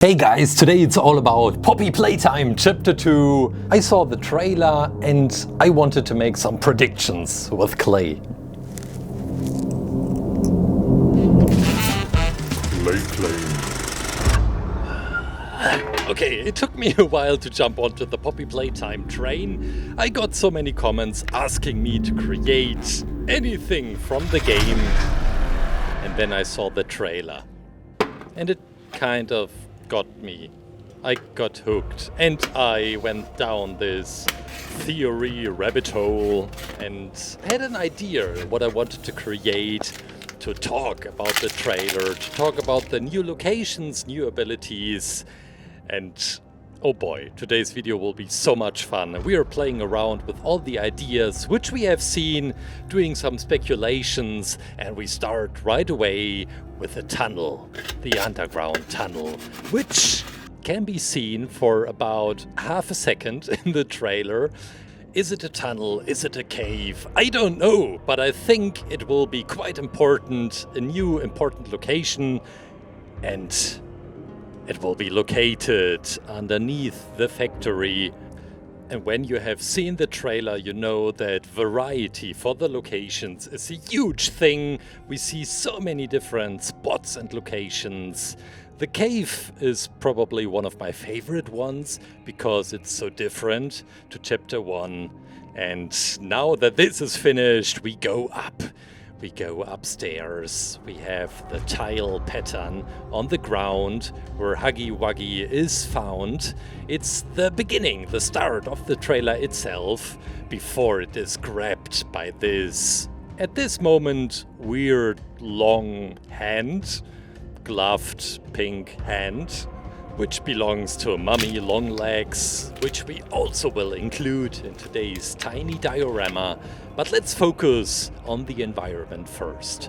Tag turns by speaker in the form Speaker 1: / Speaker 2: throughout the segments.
Speaker 1: Hey guys, today it's all about Poppy Playtime Chapter 2. I saw the trailer and I wanted to make some predictions with clay.
Speaker 2: ClayClaim.
Speaker 1: Okay, it took me a while to jump onto the Poppy Playtime train. I got so many comments asking me to create anything from the game. And then I saw the trailer. And it kind of got me. I got hooked and I went down this theory rabbit hole and had an idea what I wanted to create, to talk about the trailer, to talk about the new locations, new abilities, and oh boy, today's video will be so much fun. We are playing around with all the ideas which we have seen, doing some speculations, and we start right away with a tunnel, the underground tunnel, which can be seen for about half a second in the trailer. Is it a tunnel? Is it a cave? I don't know, but I think it will be quite important, a new important location, and it will be located underneath the factory. And when you have seen the trailer, you know that variety for the locations is a huge thing. We see so many different spots and locations. The cave is probably one of my favorite ones because it's so different to Chapter 1. And now that this is finished, we go up. We go upstairs. We have the tile pattern on the ground where Huggy Wuggy is found. It's the beginning, the start of the trailer itself, before it is grabbed by this, at this moment, weird long hand, gloved pink hand, which belongs to a mummy long legs, which we also will include in today's tiny diorama. But let's focus on the environment first.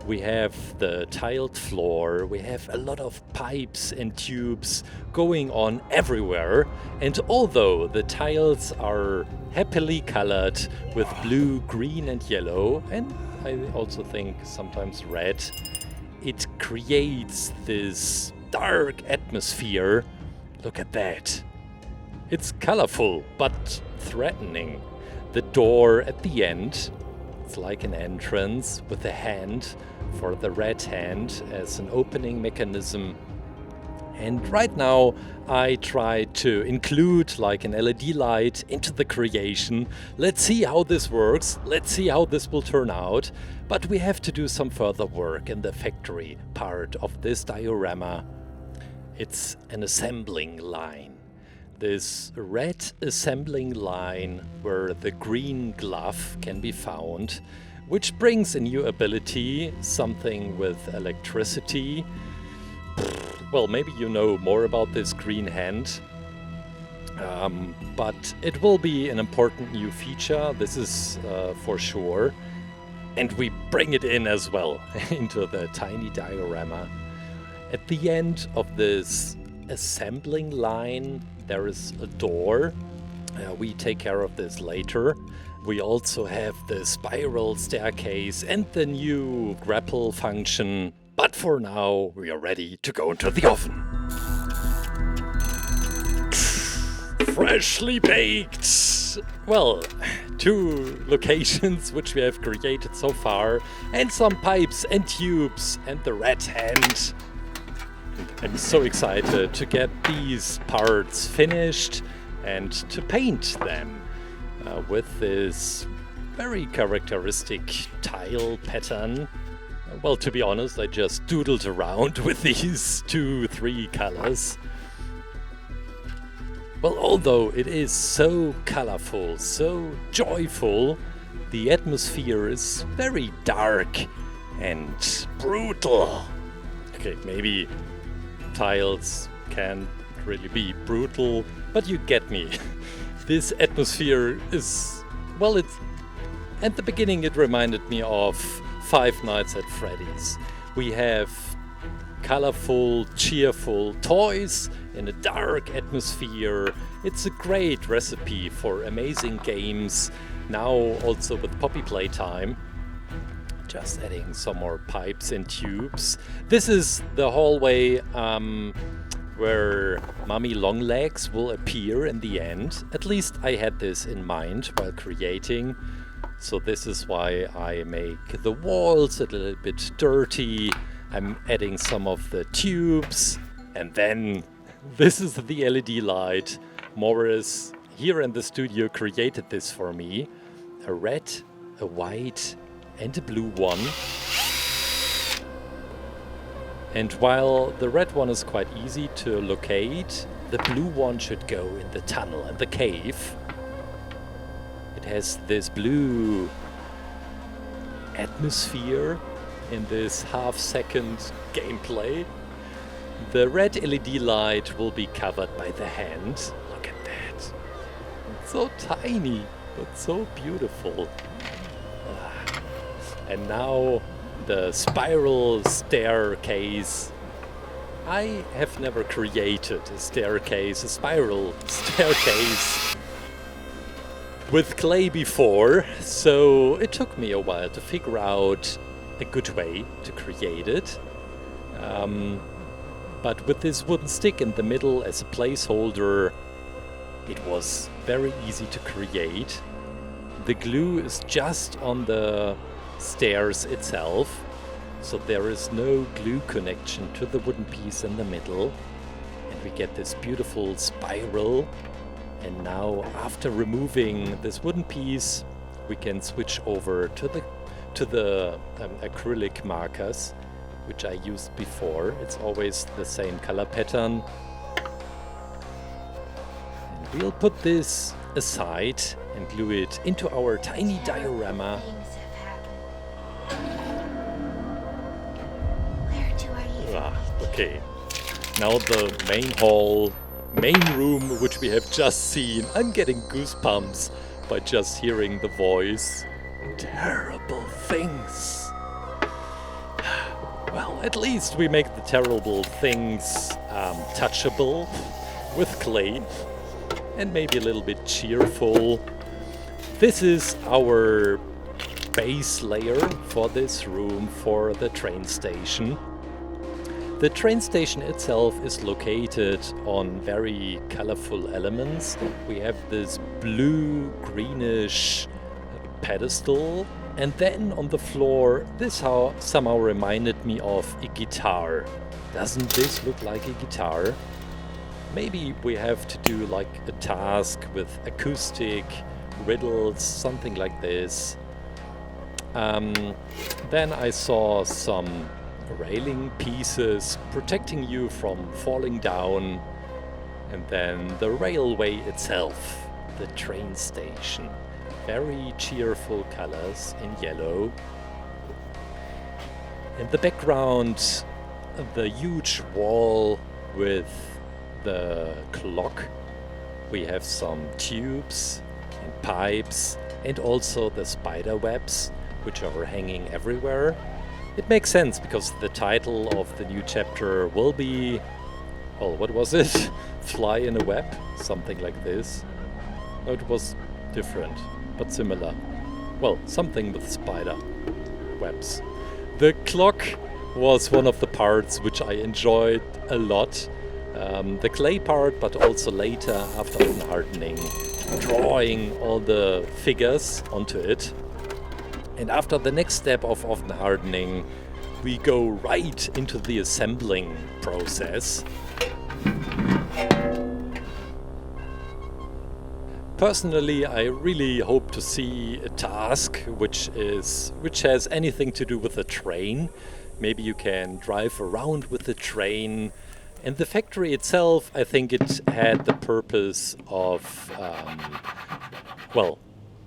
Speaker 1: We have the tiled floor, we have a lot of pipes and tubes going on everywhere, and although the tiles are happily colored with blue, green and yellow, and I also think sometimes red, it creates this dark atmosphere. Look at that. It's colorful but threatening. The door at the end, it's like an entrance with a hand for the red hand as an opening mechanism. And right now I try to include like an LED light into the creation. Let's see how this works. Let's see how this will turn out. But we have to do some further work in the factory part of this diorama. It's an assembling line. This red assembling line where the green glove can be found, which brings a new ability, something with electricity. Well, maybe you know more about this green hand, but it will be an important new feature, this is for sure. And we bring it in as well into the tiny diorama. At the end of this assembling line, there is a door. We take care of this later. We also have the spiral staircase and the new grapple function. But for now, we are ready to go into the oven. Freshly baked! Well, 2 locations which we have created so far, and some pipes and tubes and the red hand. I'm so excited to get these parts finished and to paint them with this very characteristic tile pattern. Well, to be honest, I just doodled around with these 2-3 colors. Well, although it is so colorful, so joyful, the atmosphere is very dark and brutal. Okay, maybe tiles can't really be brutal, but you get me. This atmosphere is, well, it's, at the beginning it reminded me of Five Nights at Freddy's. We have colorful, cheerful toys in a dark atmosphere. It's a great recipe for amazing games. Now also with Poppy Playtime. Just adding some more pipes and tubes. This is the hallway where Mommy Longlegs will appear in the end. At least I had this in mind while creating. So this is why I make the walls a little bit dirty. I'm adding some of the tubes. And then this is the LED light. Morris here in the studio created this for me. A red, a white and a blue one. And while the red one is quite easy to locate, the blue one should go in the tunnel and the cave. It has this blue atmosphere in this half-second gameplay. The red LED light will be covered by the hand. Look at that. It's so tiny, but so beautiful. And now the spiral staircase. I have never created a staircase, a spiral staircase with clay before, so it took me a while to figure out a good way to create it. But with this wooden stick in the middle as a placeholder, it was very easy to create. The glue is just on the stairs itself, so there is no glue connection to the wooden piece in the middle, and we get this beautiful spiral. And now, after removing this wooden piece, we can switch over to the acrylic markers, which I used before. It's always the same color pattern. And we'll put this aside and glue it into our tiny diorama. Okay, now the main hall, main room, which we have just seen. I'm getting goosebumps by just hearing the voice. Terrible things. Well, at least we make the terrible things touchable with clay and maybe a little bit cheerful. This is our base layer for this room for the train station. The train station itself is located on very colorful elements. We have this blue-greenish pedestal, and then on the floor this somehow reminded me of a guitar. Doesn't this look like a guitar? Maybe we have to do like a task with acoustic riddles, something like this. Then I saw some railing pieces protecting you from falling down, and then the railway itself, the train station. Very cheerful colors in yellow. In the background, the huge wall with the clock. We have some tubes and pipes and also the spider webs, which are hanging everywhere. It makes sense because the title of the new chapter will be, well, what was it? Fly in a web? Something like this. No, it was different, but similar. Well, something with spider webs. The clock was one of the parts which I enjoyed a lot. The clay part, but also later, after hardening, drawing all the figures onto it. And after the next step of often hardening, we go right into the assembling process. Personally, I really hope to see a task which has anything to do with a train. Maybe you can drive around with the train. And the factory itself, I think it had the purpose of,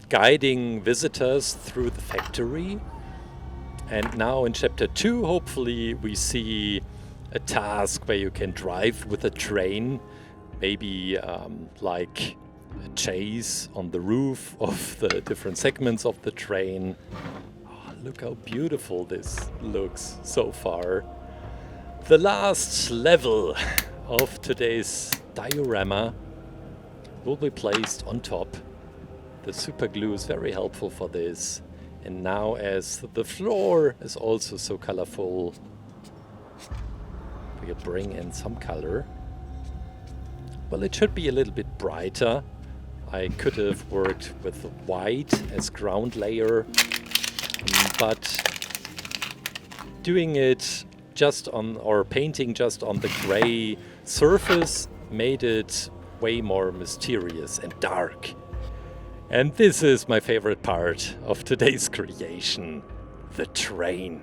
Speaker 1: guiding visitors through the factory. And now in chapter 2, hopefully we see a task where you can drive with a train, maybe like a chase on the roof of the different segments of the train. Oh, look how beautiful this looks so far. The last level of today's diorama will be placed on top. The super glue is very helpful for this. And now, as the floor is also so colorful, we'll bring in some color. Well, it should be a little bit brighter. I could have worked with white as ground layer, but doing it just on, or painting just on the gray surface made it way more mysterious and dark. And this is my favorite part of today's creation, the train.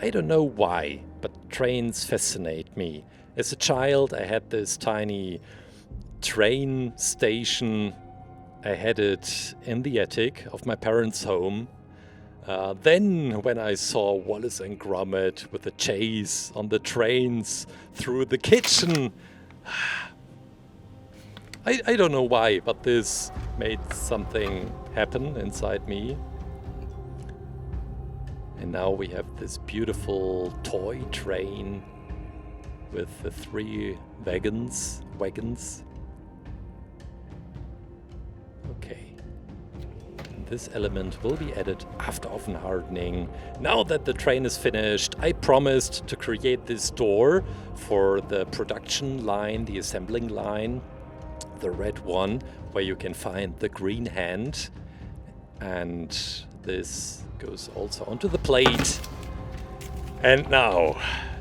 Speaker 1: I don't know why, but trains fascinate me. As a child, I had this tiny train station. I had it in the attic of my parents' home. Then when I saw Wallace and Gromit with the chase on the trains through the kitchen, I don't know why, but this made something happen inside me. And now we have this beautiful toy train with the 3 wagons. Okay. This element will be added after oven hardening. Now that the train is finished, I promised to create this door for the production line, the assembling line, the red one, where you can find the green hand. And this goes also onto the plate. And now,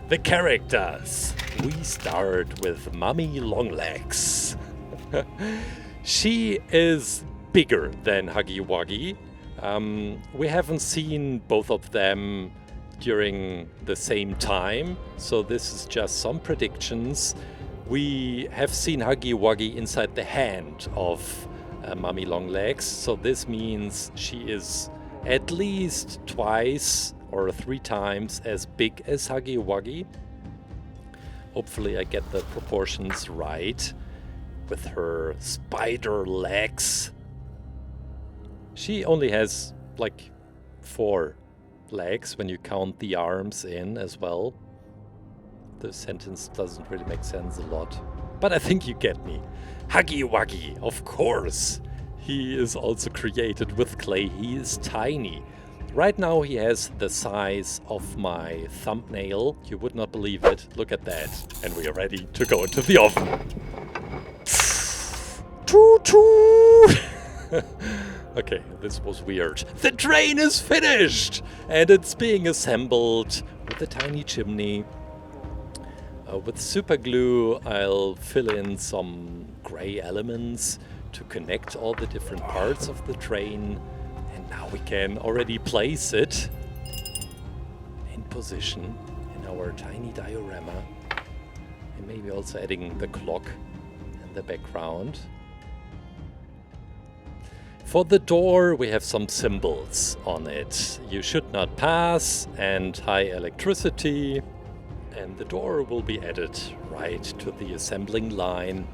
Speaker 1: the characters. We start with Mommy Longlegs. She is bigger than Huggy Wuggy. We haven't seen both of them during the same time, so this is just some predictions. We have seen Huggy Wuggy inside the hand of Mommy Longlegs, so this means she is at least twice or 3 times as big as Huggy Wuggy. Hopefully I get the proportions right with her spider legs. She only has like 4 legs when you count the arms in as well. The sentence doesn't really make sense a lot, but I think you get me. Huggy Wuggy, of course. He is also created with clay. He is tiny. Right now he has the size of my thumbnail. You would not believe it. Look at that. And we are ready to go into the oven. Okay, this was weird. The train is finished! And it's being assembled with a tiny chimney. With super glue, I'll fill in some gray elements to connect all the different parts of the train. And now we can already place it in position in our tiny diorama. And maybe also adding the clock in the background. For the door, we have some symbols on it. You should not pass and high electricity. And the door will be added right to the assembling line.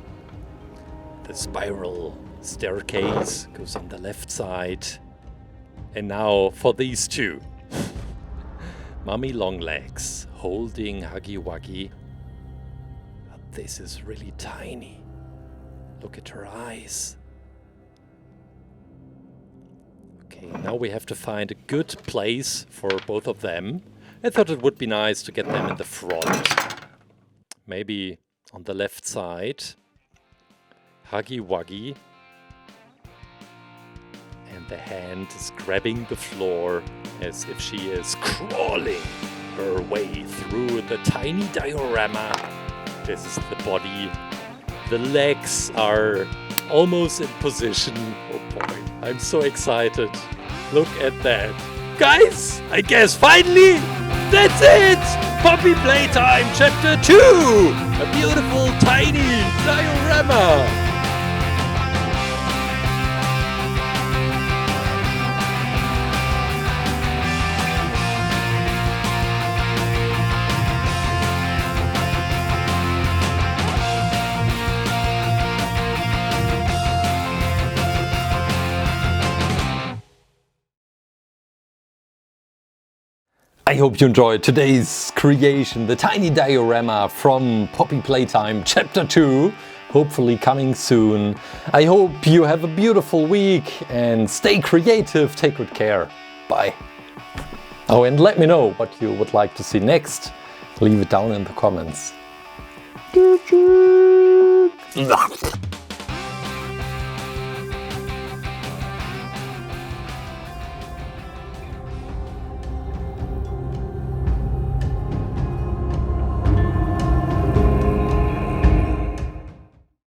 Speaker 1: The spiral staircase goes on the left side. And now for these 2. Mommy Longlegs holding Huggy Wuggy. But this is really tiny. Look at her eyes. Okay, now we have to find a good place for both of them. I thought it would be nice to get them in the front. Maybe on the left side. Huggy Wuggy. And the hand is grabbing the floor as if she is crawling her way through the tiny diorama. This is the body. The legs are almost in position. Oh boy, I'm so excited. Look at that. Guys, I guess finally, that's it! Poppy Playtime Chapter 2! A beautiful tiny diorama! I hope you enjoyed today's creation, the tiny diorama from Poppy Playtime Chapter 2, hopefully coming soon. I hope you have a beautiful week and stay creative, take good care. Bye. Oh, and let me know what you would like to see next. Leave it down in the comments. Choo-choo.
Speaker 2: Ugh.